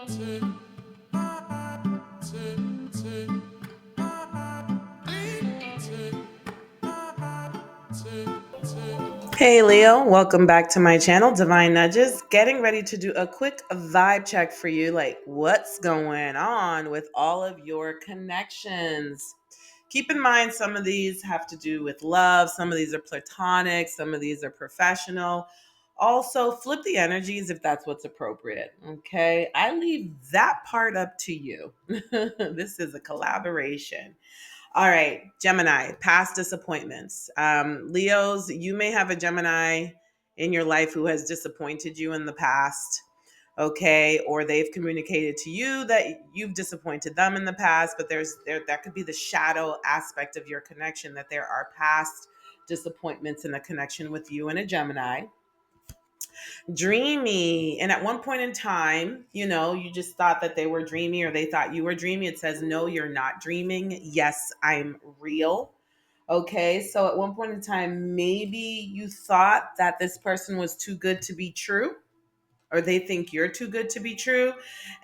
Hey Leo, welcome back to my channel, Divine Nudges. Getting ready to do a quick vibe check for you, like what's going on with all of your connections. Keep in mind, some of these have to do with love, some of these are platonic, some of these are professional. Also, flip the energies if that's what's appropriate. Okay, I leave that part up to you. This is a collaboration. All right, Gemini, past disappointments. Leos, you may have a Gemini in your life who has disappointed you in the past, okay, or they've communicated to you that you've disappointed them in the past, but there that could be the shadow aspect of your connection, that there are past disappointments in a connection with you and a Gemini. Dreamy, and at one point in time, you just thought that they were dreamy or they thought you were dreamy. It says no, you're not dreaming. Yes, I'm real. Okay, so at one point in time, maybe you thought that this person was too good to be true, or they think you're too good to be true.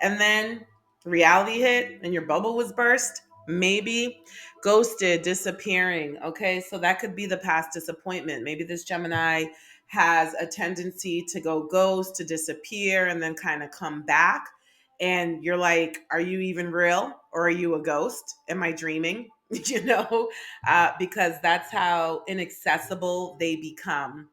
And then reality hit and your bubble was burst. Maybe ghosted, disappearing. Okay, so that could be the past disappointment. Maybe this Gemini has a tendency to go ghost, to disappear, and then kind of come back. And you're like, are you even real? Or are you a ghost? Am I dreaming? Because that's how inaccessible they become.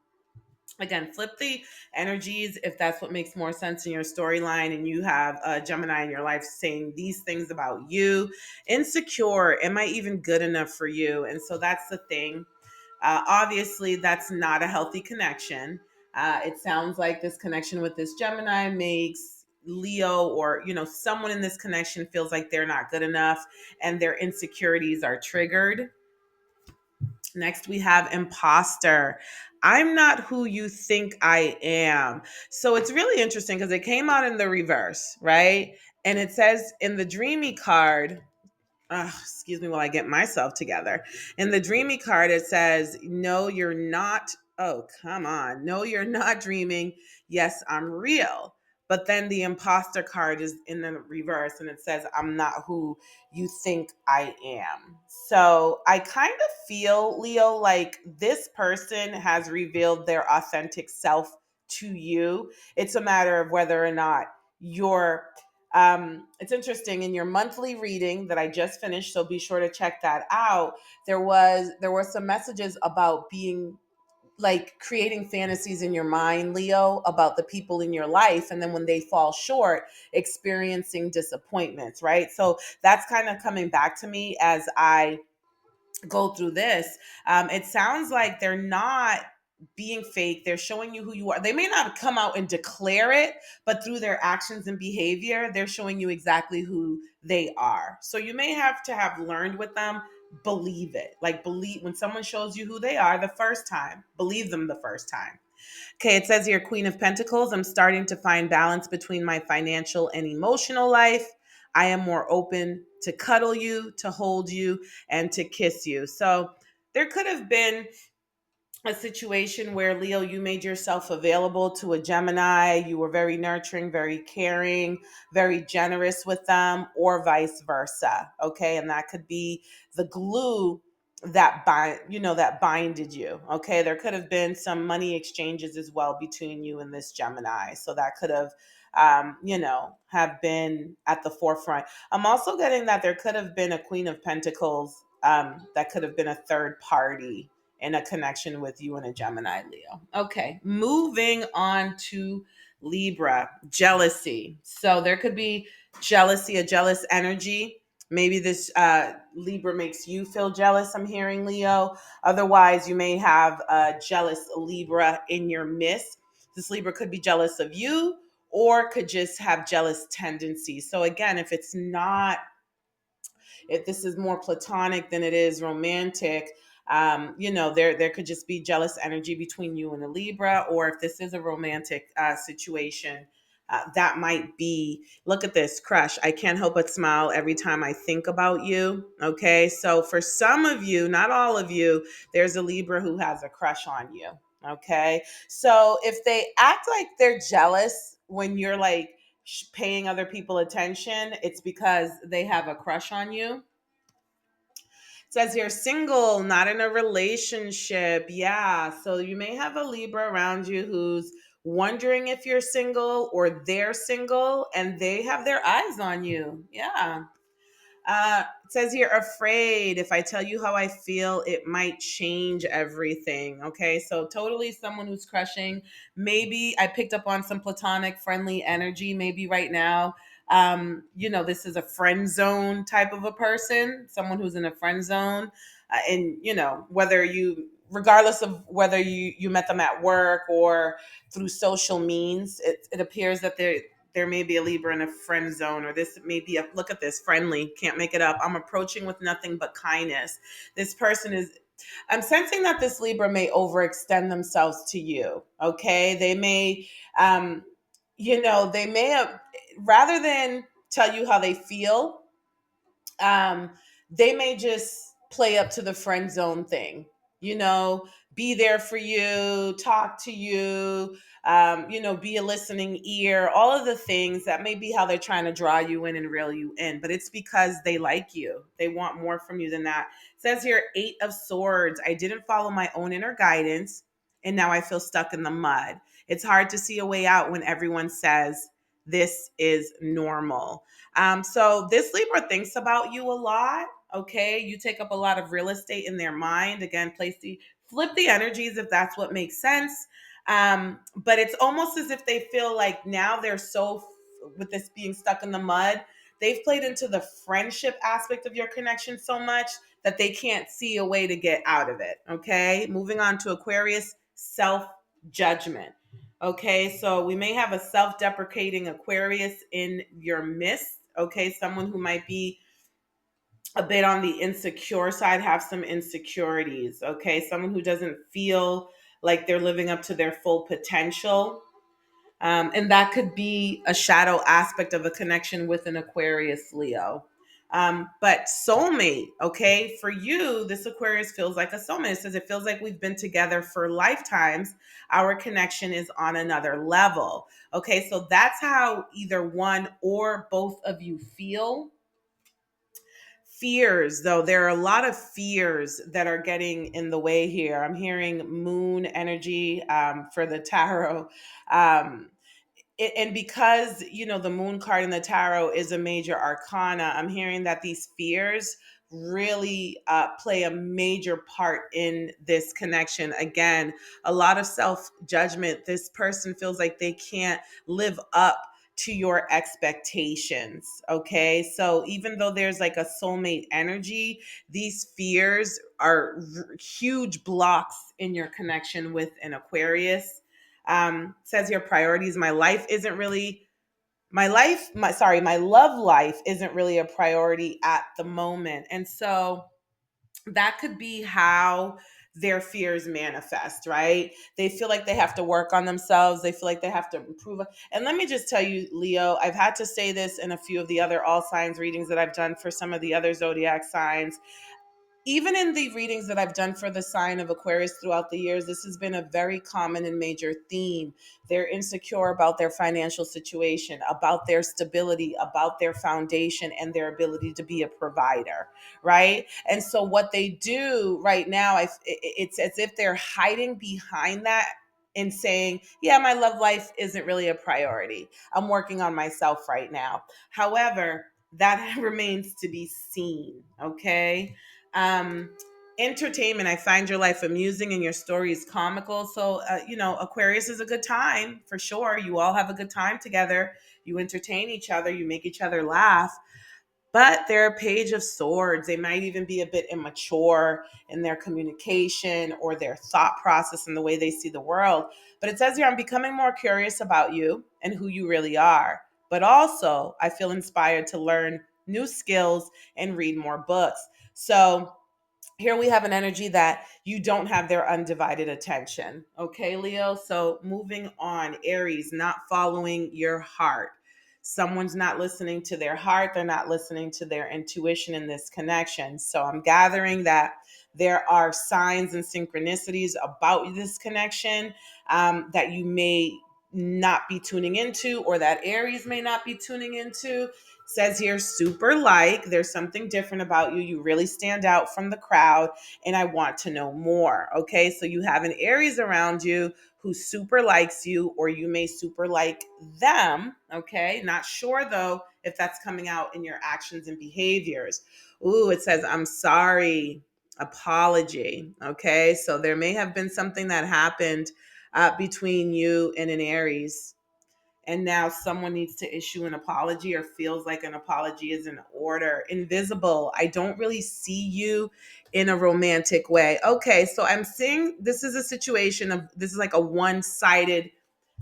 Again, flip the energies if that's what makes more sense in your storyline, and you have a Gemini in your life saying these things about you. Insecure, am I even good enough for you? And so that's the thing. Obviously, that's not a healthy connection. It sounds like this connection with this Gemini makes Leo, or someone in this connection feels like they're not good enough and their insecurities are triggered. Next, we have imposter. I'm not who you think I am. So it's really interesting because it came out in the reverse, right? And it says in the dreamy card, excuse me while I get myself together. In the dreamy card, it says, no, you're not. Oh, come on. No, you're not dreaming. Yes, I'm real. But then the imposter card is in the reverse and it says, I'm not who you think I am. So I kind of feel, Leo, like this person has revealed their authentic self to you. It's a matter of whether or not you're it's interesting, in your monthly reading that I just finished, so be sure to check that out. There were some messages about being, like, creating fantasies in your mind, Leo, about the people in your life, and then when they fall short, experiencing disappointments, right? So that's kind of coming back to me as I go through this. It sounds like they're not being fake. They're showing you who you are. They may not come out and declare it, but through their actions and behavior, they're showing you exactly who they are. So you may have to have learned with them. Believe it. Like, believe when someone shows you who they are the first time, believe them the first time. Okay, it says here, Queen of Pentacles. I'm starting to find balance between my financial and emotional life. I am more open to cuddle you, to hold you, and to kiss you. So there could have been a situation where, Leo, you made yourself available to a Gemini. You were very nurturing, very caring, very generous with them, or vice versa. Okay. And that could be the glue that binded you. Okay. There could have been some money exchanges as well between you and this Gemini. So that could have, have been at the forefront. I'm also getting that there could have been a Queen of Pentacles, that could have been a third party in a connection with you and a Gemini, Leo. Okay, moving on to Libra, jealousy. So there could be jealousy, a jealous energy. Maybe this Libra makes you feel jealous, I'm hearing, Leo. Otherwise, you may have a jealous Libra in your midst. This Libra could be jealous of you or could just have jealous tendencies. So again, if this is more platonic than it is romantic, there could just be jealous energy between you and a Libra. Or if this is a romantic situation, that might be, look at this, crush. I can't help but smile every time I think about you. Okay, so for some of you, not all of you, there's a Libra who has a crush on you. Okay, so if they act like they're jealous when you're like paying other people attention, it's because they have a crush on you. Says you're single, not in a relationship. Yeah. So you may have a Libra around you who's wondering if you're single or they're single and they have their eyes on you. Yeah. It says you're afraid. If I tell you how I feel, it might change everything. Okay, so totally someone who's crushing. Maybe I picked up on some platonic, friendly energy. Maybe right now, this is a friend zone type of a person, someone who's in a friend zone, and whether regardless of whether you met them at work or through social means, it appears that there may be a Libra in a friend zone, or this may be look at this, friendly, can't make it up. I'm approaching with nothing but kindness. This person is, I'm sensing that this Libra may overextend themselves to you. Okay. They may, they may have, rather than tell you how they feel, um, they may just play up to the friend zone thing, you know, be there for you, talk to you, be a listening ear, all of the things that may be how they're trying to draw you in and reel you in, but it's because they like you. They want more from you than that. It says here, 8 of Swords. I didn't follow my own inner guidance, and now I feel stuck in the mud. It's hard to see a way out when everyone says this is normal. So this Libra thinks about you a lot. Okay, you take up a lot of real estate in their mind. Again, flip the energies if that's what makes sense. But it's almost as if they feel like now they're with this being stuck in the mud. They've played into the friendship aspect of your connection so much that they can't see a way to get out of it. Okay, moving on to Aquarius, self judgment. Okay, so we may have a self deprecating Aquarius in your midst. Okay, someone who might be a bit on the insecure side, have some insecurities. Okay, someone who doesn't feel like they're living up to their full potential. And that could be a shadow aspect of a connection with an Aquarius Leo. But soulmate, okay, for you, this Aquarius feels like a soulmate. It says it feels like we've been together for lifetimes. Our connection is on another level. Okay, so that's how either one or both of you feel. Fears, though, there are a lot of fears that are getting in the way here. I'm hearing moon energy for the tarot. Um, and because the moon card in the tarot is a major arcana, I'm hearing that these fears really play a major part in this connection. Again, a lot of self judgment. This person feels like they can't live up to your expectations. Okay, so even though there's like a soulmate energy, these fears are huge blocks in your connection with an Aquarius. Says your priorities. My love life isn't really a priority at the moment. And so that could be how their fears manifest, right? They feel like they have to work on themselves. They feel like they have to improve. And let me just tell you, Leo, I've had to say this in a few of the other all signs readings that I've done for some of the other zodiac signs. Even in the readings that I've done for the sign of Aquarius throughout the years, this has been a very common and major theme. They're insecure about their financial situation, about their stability, about their foundation, and their ability to be a provider, right? And so, what they do right now, it's as if they're hiding behind that and saying, yeah, my love life isn't really a priority. I'm working on myself right now. However, that remains to be seen, okay? um Entertainment, I find your life amusing and your stories comical. So Aquarius is a good time for sure. You all have a good time together, you entertain each other, you make each other laugh. But they're a Page of Swords. They might even be a bit immature in their communication or their thought process and the way they see the world. But it says here, I'm becoming more curious about you and who you really are. But also, I feel inspired to learn new skills and read more books. So here we have an energy that you don't have their undivided attention. Okay, Leo? So moving on, Aries, not following your heart. Someone's not listening to their heart. They're not listening to their intuition in this connection. So I'm gathering that there are signs and synchronicities about this connection that you may not be tuning into, or that Aries may not be tuning into. It says here, super like, there's something different about you. You really stand out from the crowd, and I want to know more. Okay, so you have an Aries around you who super likes you, or you may super like them. Okay, not sure though if that's coming out in your actions and behaviors. Ooh, it says, I'm sorry, apology. Okay, so there may have been something that happened between you and an Aries. And now someone needs to issue an apology or feels like an apology is in order. Invisible, I don't really see you in a romantic way. Okay, so I'm seeing this is a situation of, this is like a one-sided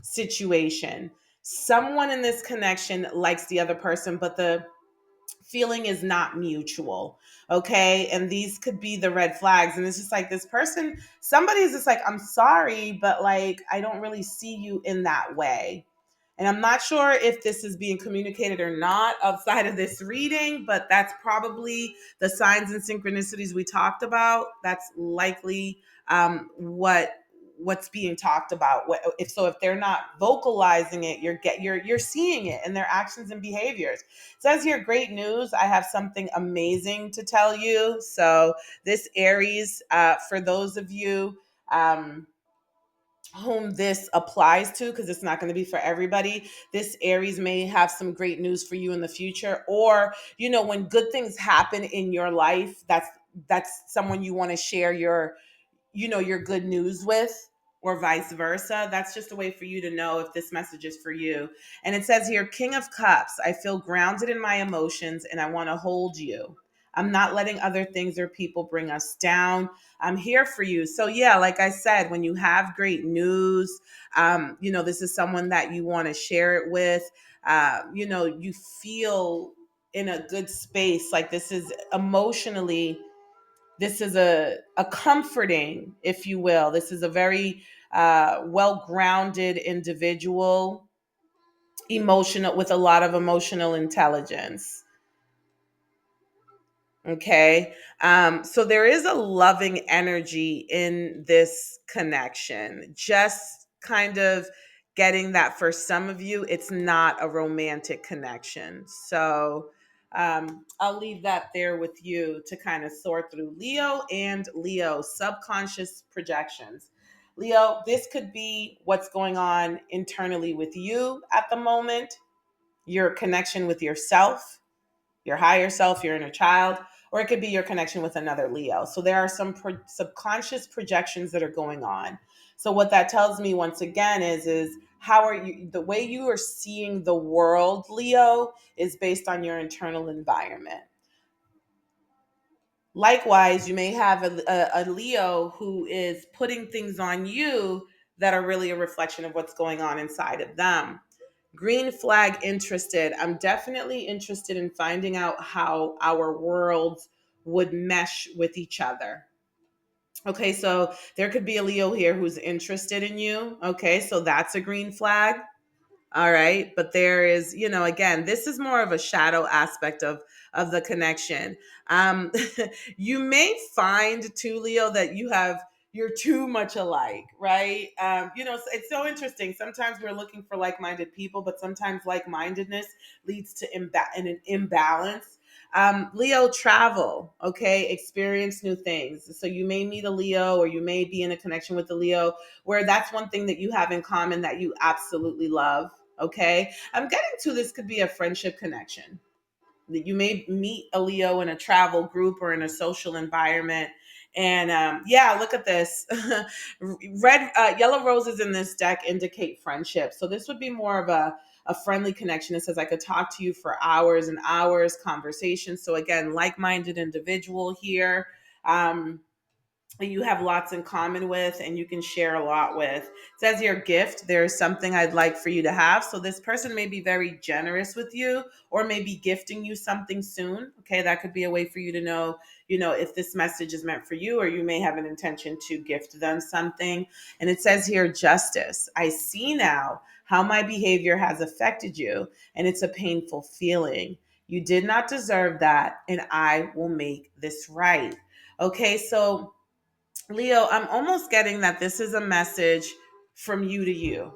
situation. Someone in this connection likes the other person, but the feeling is not mutual. Okay, and these could be the red flags. And it's just like, this person, somebody's just like, I'm sorry, but like, I don't really see you in that way. And I'm not sure if this is being communicated or not outside of this reading, but that's probably the signs and synchronicities we talked about. That's likely what's being talked about. If so, if they're not vocalizing it, you're seeing it in their actions and behaviors. It says here, great news. I have something amazing to tell you. So this Aries, for those of you whom this applies to, because it's not going to be for everybody, this Aries may have some great news for you in the future. Or, when good things happen in your life, that's someone you want to share your good news with, or vice versa. That's just a way for you to know if this message is for you. And it says here, King of Cups, I feel grounded in my emotions and I want to hold you. I'm not letting other things or people bring us down. I'm here for you. So yeah, like I said, when you have great news, this is someone that you want to share it with. You feel in a good space. Like, this is emotionally, this is a comforting, if you will. This is a very well grounded individual, emotional, with a lot of emotional intelligence. Okay. So there is a loving energy in this connection. Just kind of getting that, for some of you, it's not a romantic connection. So I'll leave that there with you to kind of sort through. Leo and Leo, subconscious projections. Leo, this could be what's going on internally with you at the moment, your connection with yourself, your higher self, your inner child, or it could be your connection with another Leo. So there are some subconscious projections that are going on. So what that tells me, once again, is how are you, the way you are seeing the world, Leo, is based on your internal environment. Likewise, you may have a Leo who is putting things on you that are really a reflection of what's going on inside of them. Green flag, interested. I'm definitely interested in finding out how our worlds would mesh with each other. Okay, so there could be a Leo here who's interested in you. Okay, so that's a green flag. All right, but there is, again, this is more of a shadow aspect of the connection. Um, you may find too, Leo, that you're too much alike, right? It's so interesting. Sometimes we're looking for like-minded people, but sometimes like-mindedness leads to an imbalance. Leo, travel, okay, experience new things. So you may meet a Leo, or you may be in a connection with a Leo where that's one thing that you have in common that you absolutely love. Okay. I'm getting to, this could be a friendship connection. That you may meet a Leo in a travel group or in a social environment. And yeah, look at this. Yellow roses in this deck indicate friendship. So this would be more of a friendly connection. It says I could talk to you for hours and hours, conversation. So again, like-minded individual here. You have lots in common with, and you can share a lot with. It says your gift, there's something I'd like for you to have. So this person may be very generous with you, or maybe gifting you something soon. Okay, that could be a way for you to know, if this message is meant for you, or you may have an intention to gift them something. And it says here, justice. I see now how my behavior has affected you, and it's a painful feeling. You did not deserve that, and I will make this right. Okay, so Leo, I'm almost getting that this is a message from you to you.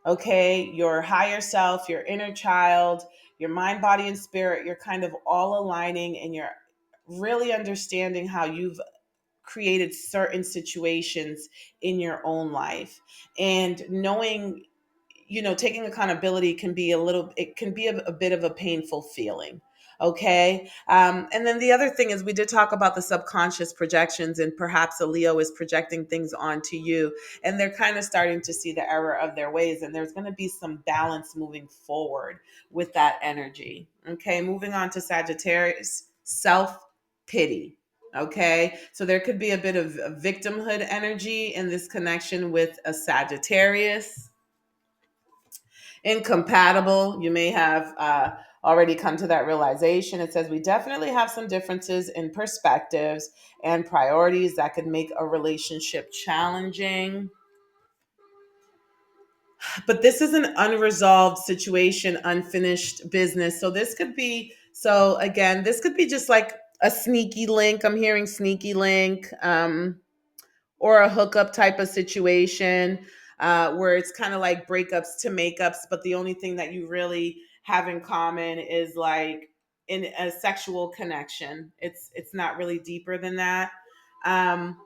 okay? Your higher self, your inner child, your mind, body, and spirit, you're kind of all aligning, and you're really understanding how you've created certain situations in your own life, and knowing, taking accountability can be it can be a bit of a painful feeling. Okay. And then the other thing is, we did talk about the subconscious projections, and perhaps a Leo is projecting things onto you, and they're kind of starting to see the error of their ways, and there's going to be some balance moving forward with that energy. Okay. Moving on to Sagittarius, self pity. Okay. So there could be a bit of victimhood energy in this connection with a Sagittarius. Incompatible. You may have already come to that realization. It says we definitely have some differences in perspectives and priorities that could make a relationship challenging. But this is an unresolved situation, unfinished business. So again, this could be just like a sneaky link. I'm hearing sneaky link. Or a hookup type of situation, where it's kind of like breakups to makeups, but the only thing that you really have in common is like in a sexual connection. It's not really deeper than that. Um,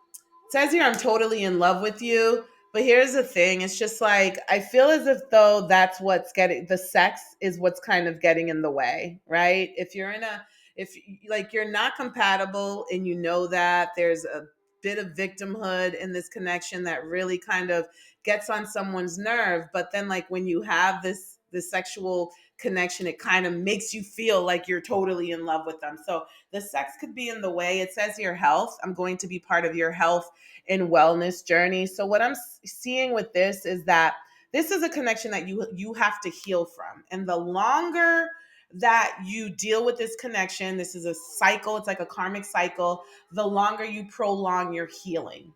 it says here, I'm totally in love with you. But here's the thing, it's just like I feel as if though that's what's getting the sex is what's kind of getting in the way, right? If like you're not compatible and you know that there's a bit of victimhood in this connection that really kind of gets on someone's nerve, but then like when you have this sexual connection, it kind of makes you feel like you're totally in love with them. So the sex could be in the way. It says your health, I'm going to be part of your health and wellness journey. So what I'm seeing with this is that this is a connection that you have to heal from, and the longer that you deal with this connection, this is a cycle, it's like a karmic cycle, the longer you prolong your healing.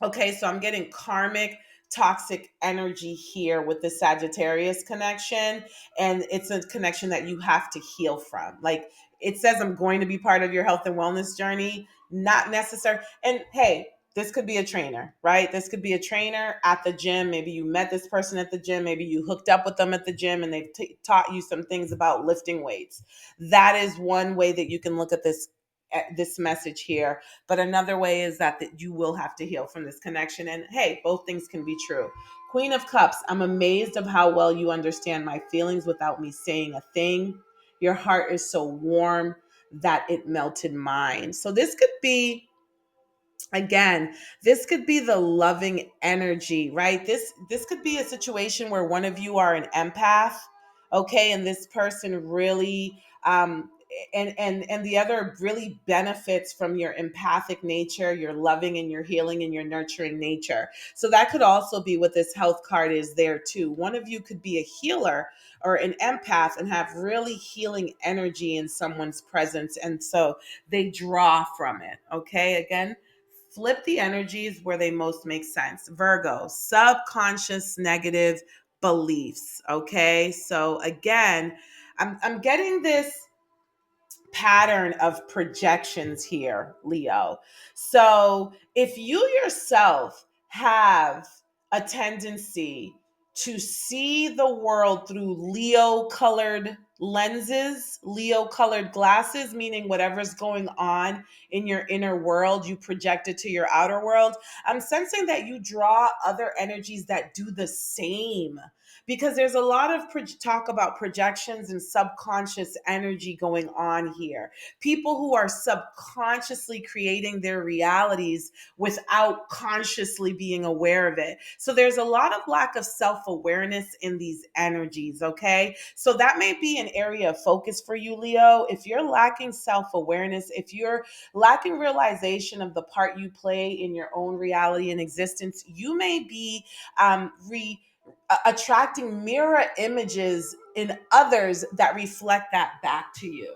Okay, so I'm getting karmic toxic energy here with the Sagittarius connection, and it's a connection that you have to heal from. Like it says, I'm going to be part of your health and wellness journey, not necessary. And hey, this could be a trainer, right? This could be a trainer at the gym. Maybe you met this person at the gym. Maybe you hooked up with them at the gym and they've taught you some things about lifting weights. That is one way that you can look at this message here. But another way is that you will have to heal from this connection. And hey, both things can be true. Queen of Cups, I'm amazed of how well you understand my feelings without me saying a thing. Your heart is so warm that it melted mine. So this could be, again, this could be the loving energy, right? This could be a situation where one of you are an empath, okay, and this person really and the other really benefits from your empathic nature, your loving and your healing and your nurturing nature. So that could also be what this health card is there too. One of you could be a healer or an empath and have really healing energy in someone's presence, and so they draw from it. Okay, again, flip the energies where they most make sense. Virgo, subconscious negative beliefs. Okay. So again, I'm getting this pattern of projections here, Leo. So if you yourself have a tendency to see the world through Leo colored lenses, Leo colored glasses, meaning whatever's going on in your inner world, you project it to your outer world. I'm sensing that you draw other energies that do the same, because there's a lot of talk about projections and subconscious energy going on here. People who are subconsciously creating their realities without consciously being aware of it. So there's a lot of lack of self-awareness in these energies, okay? So that may be an area of focus for you, Leo. If you're lacking self-awareness, if you're lacking realization of the part you play in your own reality and existence, you may be attracting mirror images in others that reflect that back to you.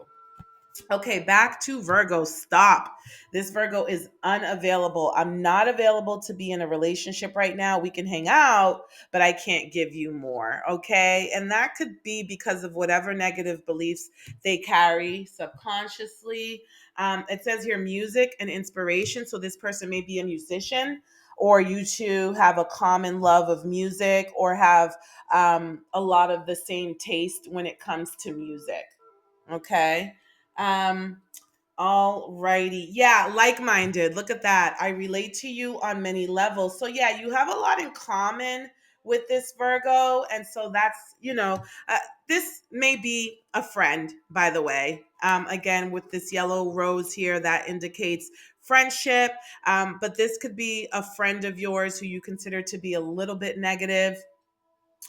Okay, back to Virgo. Stop. This Virgo is unavailable. I'm not available to be in a relationship right now. We can hang out, but I can't give you more. Okay. And that could be because of whatever negative beliefs they carry subconsciously. It says here music and inspiration. So this person may be a musician. or you two have a common love of music, or have a lot of the same taste when it comes to music. Okay. Um, all righty. Yeah, like minded. Look at that. I relate to you on many levels. So, yeah, you have a lot in common with this Virgo. And so that's, this may be a friend, by the way. Again, with this yellow rose here, that indicates friendship. But this could be a friend of yours who you consider to be a little bit negative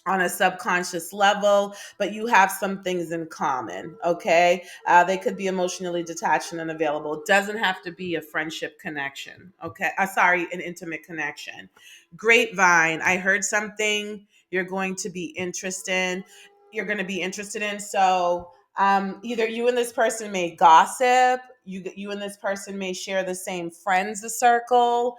on a subconscious level, but you have some things in common. Okay. They could be emotionally detached and unavailable. It doesn't have to be a friendship connection. Okay. Sorry, an intimate connection. Grapevine. I heard something you're going to be interested. You're going to be interested in. So either you and this person may gossip. You and this person may share the same friends circle,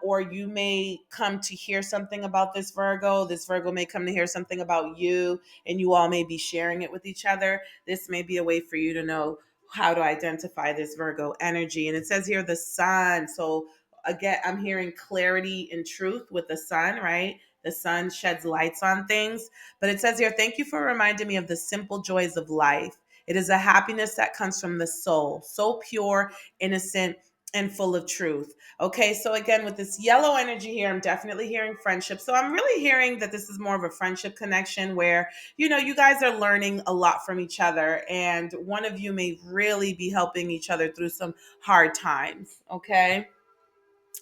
or you may come to hear something about this Virgo. This Virgo may come to hear something about you, and you all may be sharing it with each other. This may be a way for you to know how to identify this Virgo energy. And it says here the sun. So again, I'm hearing clarity and truth with the sun, right? The sun sheds lights on things. But it says here, thank you for reminding me of the simple joys of life. It is a happiness that comes from the soul, so pure, innocent, and full of truth. Okay, so again, with this yellow energy here, I'm definitely hearing friendship. So I'm really hearing that this is more of a friendship connection where, you guys are learning a lot from each other, and one of you may really be helping each other through some hard times. Okay.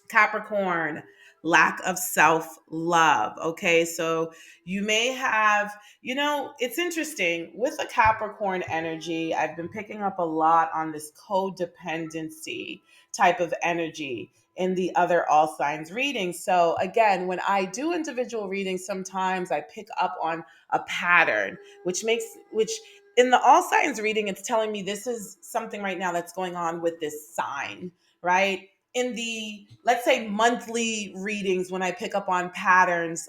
Capricorn, lack of self love. Okay, so you may have, it's interesting with the Capricorn energy. I've been picking up a lot on this codependency type of energy in the other all signs readings. So, again, when I do individual readings, sometimes I pick up on a pattern, which in the all signs reading, it's telling me this is something right now that's going on with this sign, right? In the, let's say, monthly readings, when I pick up on patterns,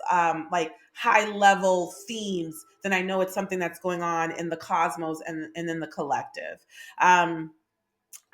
like high level themes, then I know it's something that's going on in the cosmos and in the collective.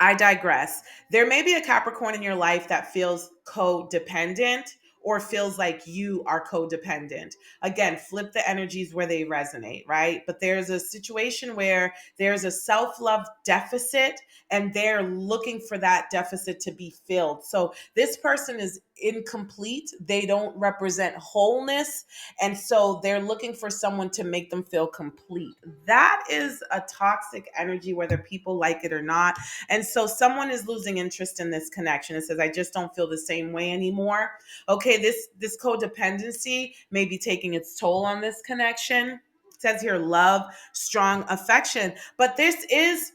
I digress. There may be a Capricorn in your life that feels codependent, or feels like you are codependent. Again, flip the energies where they resonate, right? But there's a situation where there's a self love deficit, and they're looking for that deficit to be filled. So this person is incomplete. They don't represent wholeness. And so they're looking for someone to make them feel complete. That is a toxic energy, whether people like it or not. And so someone is losing interest in this connection. It says, I just don't feel the same way anymore. Okay, this codependency may be taking its toll on this connection. It says here, love, strong affection. But this is,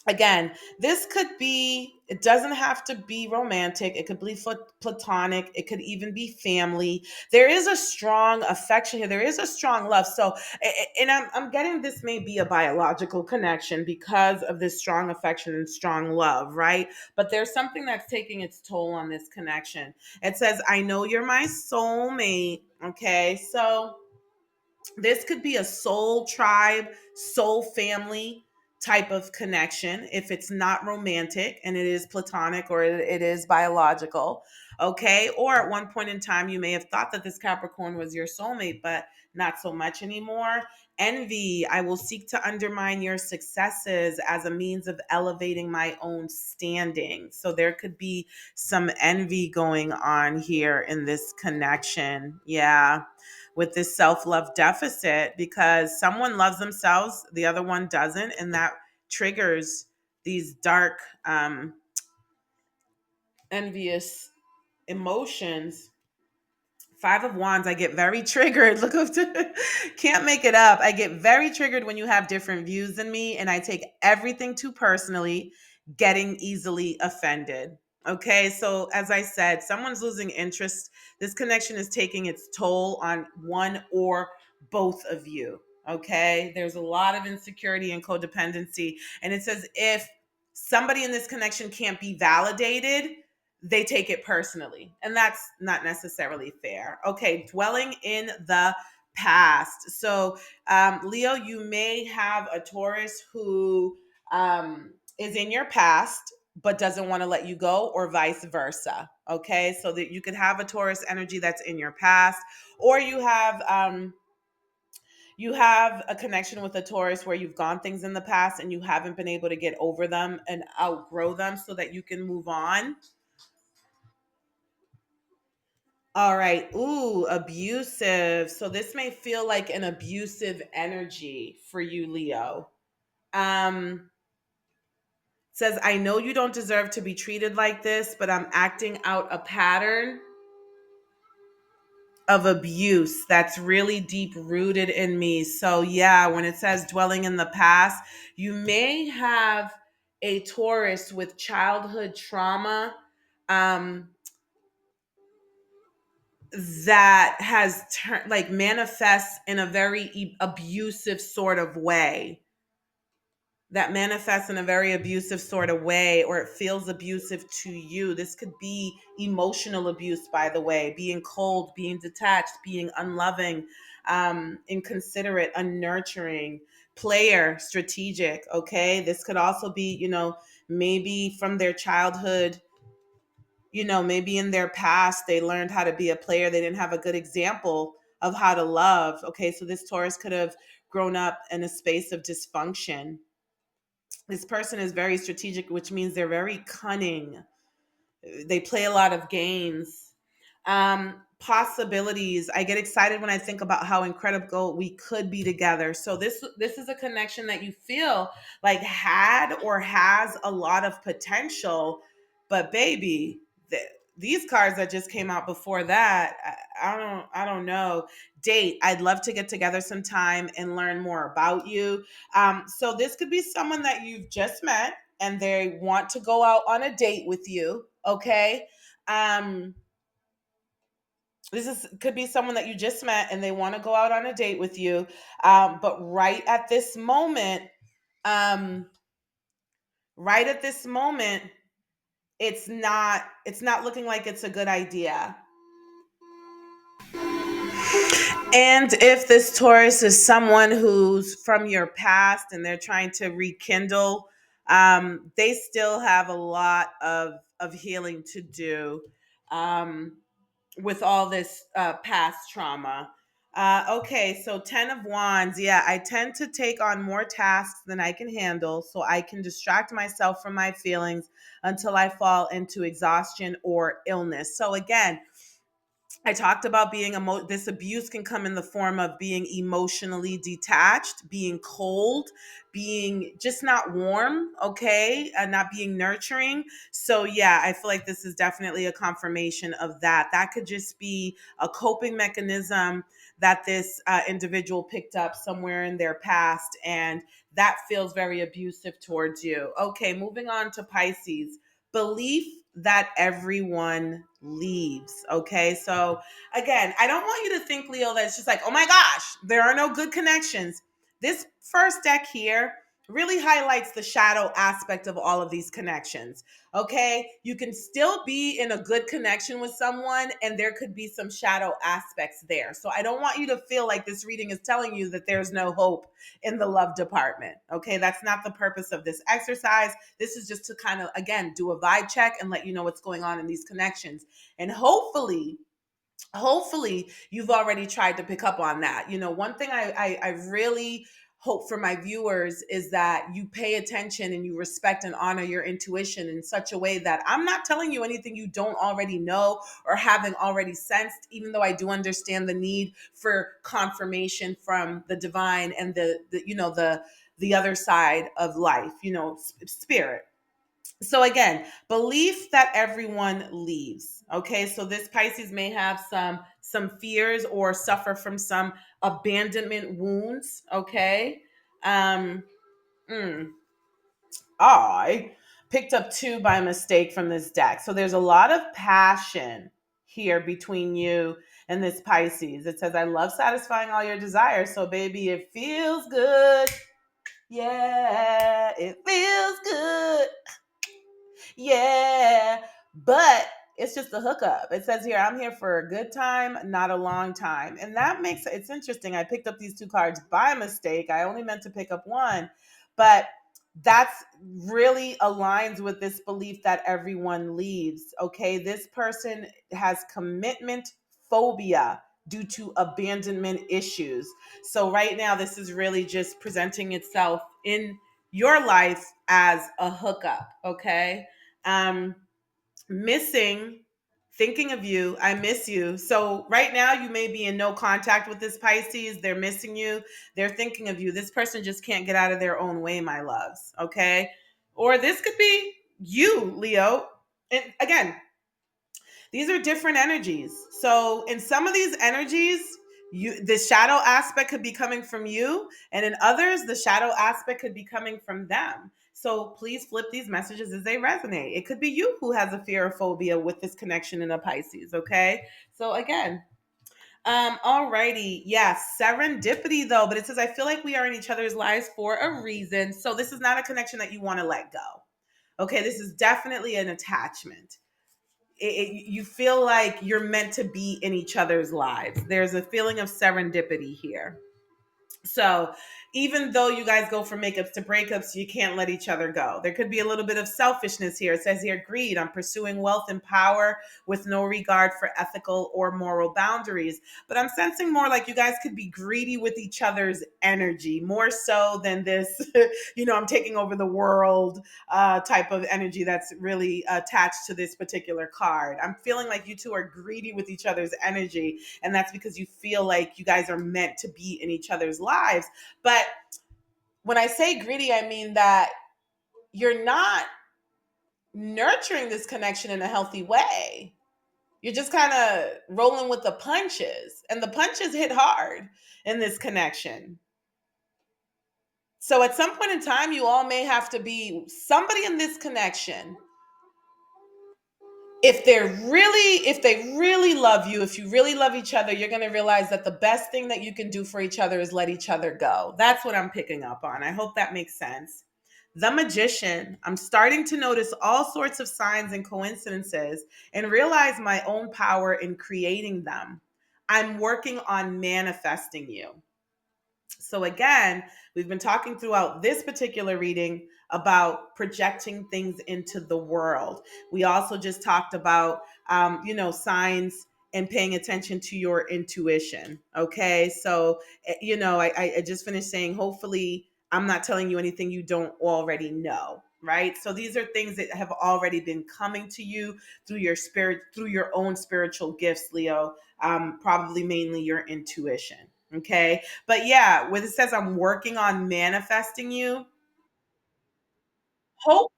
again, this could be, it doesn't have to be romantic. It could be platonic. It could even be family. There is a strong affection here. There is a strong love. So, and I'm getting this may be a biological connection because of this strong affection and strong love, right? But there's something that's taking its toll on this connection. It says, I know you're my soulmate. Okay. So, this could be a soul tribe, soul family type of connection if it's not romantic and it is platonic, or it is biological. Okay. Or at one point in time, you may have thought that this Capricorn was your soulmate, but not so much anymore. Envy. I will seek to undermine your successes as a means of elevating my own standing. So there could be some envy going on here in this connection. Yeah, with this self love deficit, because someone loves themselves, the other one doesn't. And that triggers these dark, envious emotions. Five of Wands, I get very triggered. Look up to, can't make it up. I get very triggered when you have different views than me, and I take everything too personally, getting easily offended. Okay, so as I said, someone's losing interest. This connection is taking its toll on one or both of you. Okay, there's a lot of insecurity and codependency, and it says if somebody in this connection can't be validated, they take it personally. And that's not necessarily fair. Okay, dwelling in the past. So, Leo, you may have a Taurus who is in your past. but doesn't want to let you go, or vice versa. Okay, so that you could have a Taurus energy that's in your past, or you have a connection with a Taurus where you've gone things in the past and you haven't been able to get over them and outgrow them so that you can move on. All right. Ooh, abusive. So this may feel like an abusive energy for you, Leo. Um, says, I know you don't deserve to be treated like this, but I'm acting out a pattern of abuse that's really deep rooted in me. So, yeah, when it says dwelling in the past, you may have a Taurus with childhood trauma um, that has turned like manifests in a very abusive sort of way, that manifests in a very abusive sort of way, or it feels abusive to you. This could be emotional abuse, by the way, being cold, being detached, being unloving, inconsiderate, unnurturing, player, strategic. Okay. This could also be, maybe from their childhood, maybe in their past, they learned how to be a player. They didn't have a good example of how to love. Okay. So this Taurus could have grown up in a space of dysfunction. This person is very strategic, which means they're very cunning. They play a lot of games. Possibilities. I get excited when I think about how incredible we could be together. So this is a connection that you feel like had or has a lot of potential, but baby, these cards that just came out before that, I don't know. Date. I'd love to get together sometime and learn more about you. So this could be someone that you've just met and they want to go out on a date with you. Okay. Um, this is could be someone that you just met and they want to go out on a date with you. But um, right at this moment, it's not looking like it's a good idea. And if this Taurus is someone who's from your past and they're trying to rekindle, they still have a lot of healing to do um, with all this past trauma. Okay, so 10 of Wands. Yeah, I tend to take on more tasks than I can handle, so I can distract myself from my feelings until I fall into exhaustion or illness. So, again, I talked about being this abuse can come in the form of being emotionally detached, being cold, being just not warm, okay, and not being nurturing. So yeah, I feel like this is definitely a confirmation of that. That could just be a coping mechanism that this individual picked up somewhere in their past, and that feels very abusive towards you. Okay, moving on to Pisces. Belief that everyone leaves. Okay. So again, I don't want you to think, Leo, that it's just like, oh my gosh, there are no good connections. This first deck here really highlights the shadow aspect of all of these connections. Okay. You can still be in a good connection with someone, and there could be some shadow aspects there. So I don't want you to feel like this reading is telling you that there's no hope in the love department. Okay. That's not the purpose of this exercise. This is just to kind of, again, do a vibe check and let you know what's going on in these connections. And hopefully you've already tried to pick up on that. One thing I really hope for my viewers is that you pay attention and you respect and honor your intuition in such a way that I'm not telling you anything you don't already know or haven't already sensed, even though I do understand the need for confirmation from the divine and the other side of life, spirit. So again, belief that everyone leaves. Okay, so this Pisces may have some fears or suffer from some abandonment wounds. Okay. um mm, I picked up two by mistake from this deck, so there's a lot of passion here between you and this Pisces. It says, I love satisfying all your desires, so baby, it feels good. Yeah, it feels good. Yeah, but it's just a hookup. It says here, I'm here for a good time, not a long time. And that makes it's interesting. I picked up these two cards by mistake. I only meant to pick up one, but that's really aligns with this belief that everyone leaves. Okay, this person has commitment phobia due to abandonment issues. So right now this is really just presenting itself in your life as a hookup. Okay, um missing, thinking of you, I miss you. So right now you may be in no contact with this Pisces, they're missing you, they're thinking of you. This person just can't get out of their own way, my loves. Okay, or this could be you, Leo. And again, these are different energies. So in some of these energies, the shadow aspect could be coming from you, and in others the shadow aspect could be coming from them. So please flip these messages as they resonate. It could be you who has a fear or phobia with this connection in a Pisces. Okay, so again, alrighty, yeah, serendipity though, but it says I feel like we are in each other's lives for a reason. So this is not a connection that you want to let go. Okay, this is definitely an attachment. You feel like you're meant to be in each other's lives. There's a feeling of serendipity here. So even though you guys go from makeups to breakups, you can't let each other go. There could be a little bit of selfishness here. It says here, greed. I'm pursuing wealth and power with no regard for ethical or moral boundaries. But I'm sensing more like you guys could be greedy with each other's energy, more so than this, I'm taking over the world type of energy that's really attached to this particular card. I'm feeling like you two are greedy with each other's energy, and that's because you feel like you guys are meant to be in each other's lives. But when I say greedy, I mean that you're not nurturing this connection in a healthy way. You're just kind of rolling with the punches, and the punches hit hard in this connection. So at some point in time, you all may have to be somebody in this connection. If they really love you, if you really love each other, you're going to realize that the best thing that you can do for each other is let each other go. That's what I'm picking up on. I hope that makes sense. The Magician. I'm starting to notice all sorts of signs and coincidences and realize my own power in creating them. I'm working on manifesting you. So, again, we've been talking throughout this particular reading about projecting things into the world. We also just talked about, signs and paying attention to your intuition. Okay. So, I just finished saying, hopefully, I'm not telling you anything you don't already know. Right. So these are things that have already been coming to you through your spirit, through your own spiritual gifts, Leo, probably mainly your intuition. Okay. But yeah, when it says I'm working on manifesting you, hope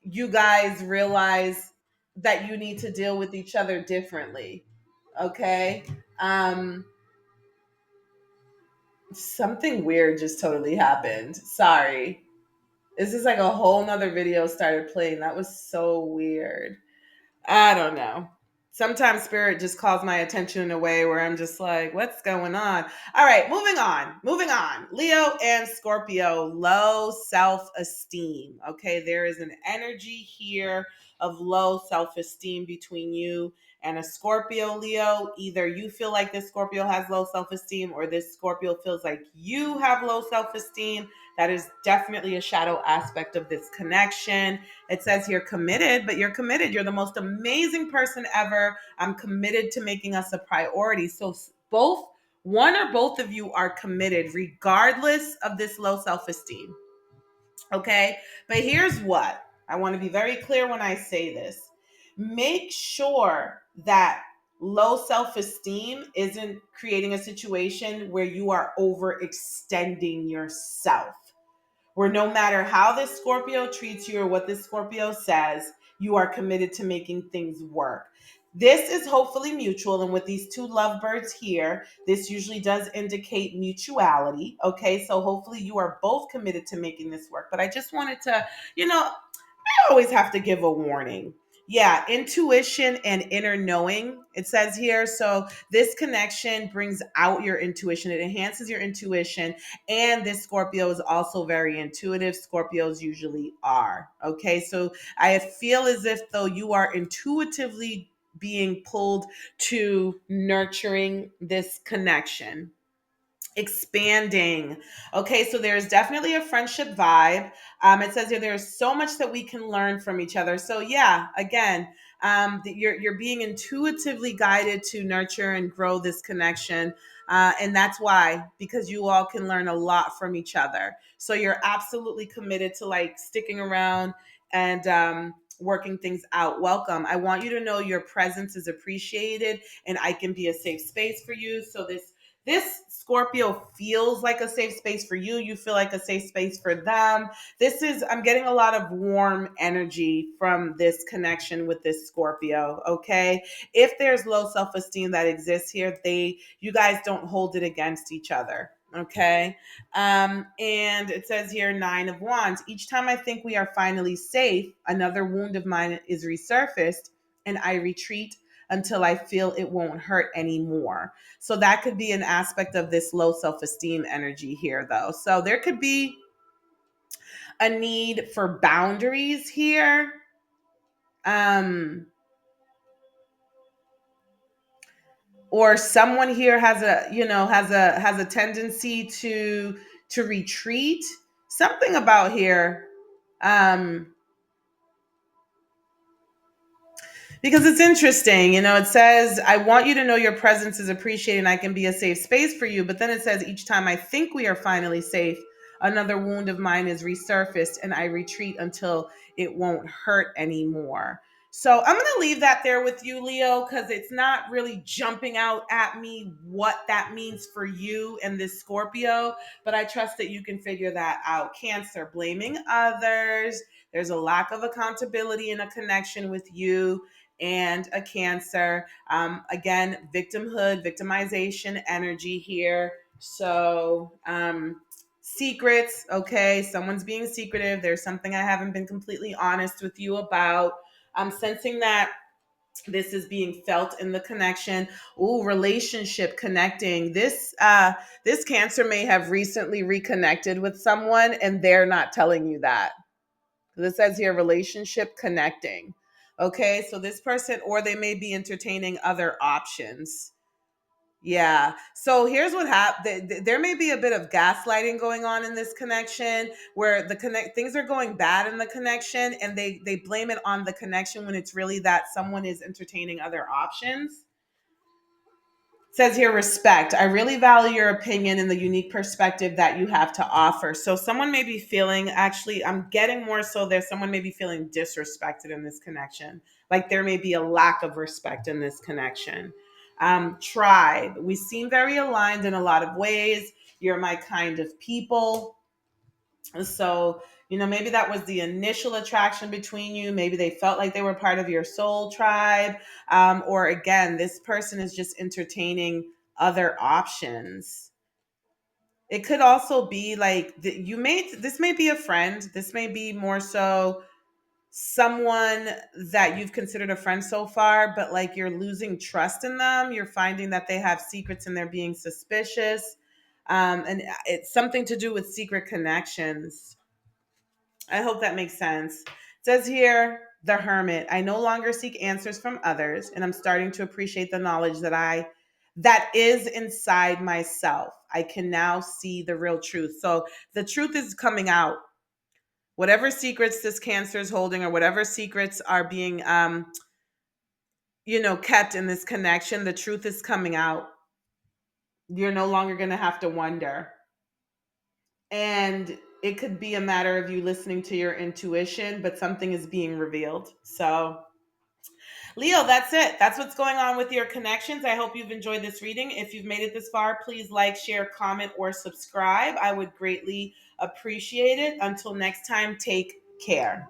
you guys realize that you need to deal with each other differently. Okay. Um, Something weird just totally happened. Sorry. This is like a whole nother video started playing. That was so weird. I don't know. Sometimes spirit just calls my attention in a way where I'm just like, what's going on? All right, moving on. Moving on. Leo and Scorpio, low self esteem. Okay, there is an energy here of low self esteem between you and a Scorpio, Leo. Either you feel like this Scorpio has low self esteem or this Scorpio feels like you have low self esteem. That is definitely a shadow aspect of this connection. It says you're committed, but you're committed. You're the most amazing person ever. I'm committed to making us a priority. So both one or both of you are committed regardless of this low self-esteem. Okay? But here's what. I want to be very clear when I say this. Make sure that low self-esteem isn't creating a situation where you are overextending yourself, where no matter how this Scorpio treats you or what this Scorpio says, you are committed to making things work. This is hopefully mutual. And with these two lovebirds here, this usually does indicate mutuality. Okay. So hopefully you are both committed to making this work. But I just wanted to, I always have to give a warning. Yeah, intuition and inner knowing, it says here. So this connection brings out your intuition, it enhances your intuition. And this Scorpio is also very intuitive. Scorpios usually are. Okay, so I feel as if though you are intuitively being pulled to nurturing this connection, expanding. Okay, so there's definitely a friendship vibe. It says here there's so much that we can learn from each other. So yeah, again, you're being intuitively guided to nurture and grow this connection, and that's why, because you all can learn a lot from each other. So you're absolutely committed to like sticking around and working things out. Welcome. I want you to know your presence is appreciated, and I can be a safe space for you. So this Scorpio feels like a safe space for you. You feel like a safe space for them. I'm getting a lot of warm energy from this connection with this Scorpio. Okay. If there's low self esteem that exists here, you guys don't hold it against each other. Okay. And it says here, Nine of Wands. Each time I think we are finally safe, another wound of mine is resurfaced, and I retreat until I feel it won't hurt anymore. So that could be an aspect of this low self esteem energy here, though. So there could be a need for boundaries here. Or someone here has a tendency to retreat. Something about here. Um, Because it's interesting, it says, I want you to know your presence is appreciated and I can be a safe space for you. But then it says, each time I think we are finally safe, another wound of mine is resurfaced and I retreat until it won't hurt anymore. So I'm going to leave that there with you, Leo, because it's not really jumping out at me what that means for you and this Scorpio, but I trust that you can figure that out. Cancer, blaming others. There's a lack of accountability in a connection with you and a Cancer. Again, victimhood, victimization energy here. So, secrets, okay, someone's being secretive. There's something I haven't been completely honest with you about. I'm sensing that this is being felt in the connection. Ooh, relationship connecting. This Cancer may have recently reconnected with someone and they're not telling you that. This says here, relationship connecting. Okay, so this person, or they may be entertaining other options. Yeah. So here's what happened. There may be a bit of gaslighting going on in this connection, where the connect things are going bad in the connection, and they blame it on the connection when it's really that someone is entertaining other options. Says here, respect. I really value your opinion and the unique perspective that you have to offer. So someone may be feeling, actually, I'm getting more so there, someone may be feeling disrespected in this connection. Like there may be a lack of respect in this connection. Tribe. We seem very aligned in a lot of ways. You're my kind of people. So, maybe that was the initial attraction between you. Maybe they felt like they were part of your soul tribe. Or again, this person is just entertaining other options. It could also be like this may be a friend. This may be more so someone that you've considered a friend so far, but like you're losing trust in them. You're finding that they have secrets and they're being suspicious. And it's something to do with secret connections. I hope that makes sense. It says here, the hermit. I no longer seek answers from others, and I'm starting to appreciate the knowledge that is inside myself. I can now see the real truth. So the truth is coming out. Whatever secrets this Cancer is holding, or whatever secrets are being kept in this connection, the truth is coming out. You're no longer going to have to wonder. And it could be a matter of you listening to your intuition, but something is being revealed. So, Leo, that's it. That's what's going on with your connections. I hope you've enjoyed this reading. If you've made it this far, please like, share, comment, or subscribe. I would greatly appreciate it. Until next time, take care.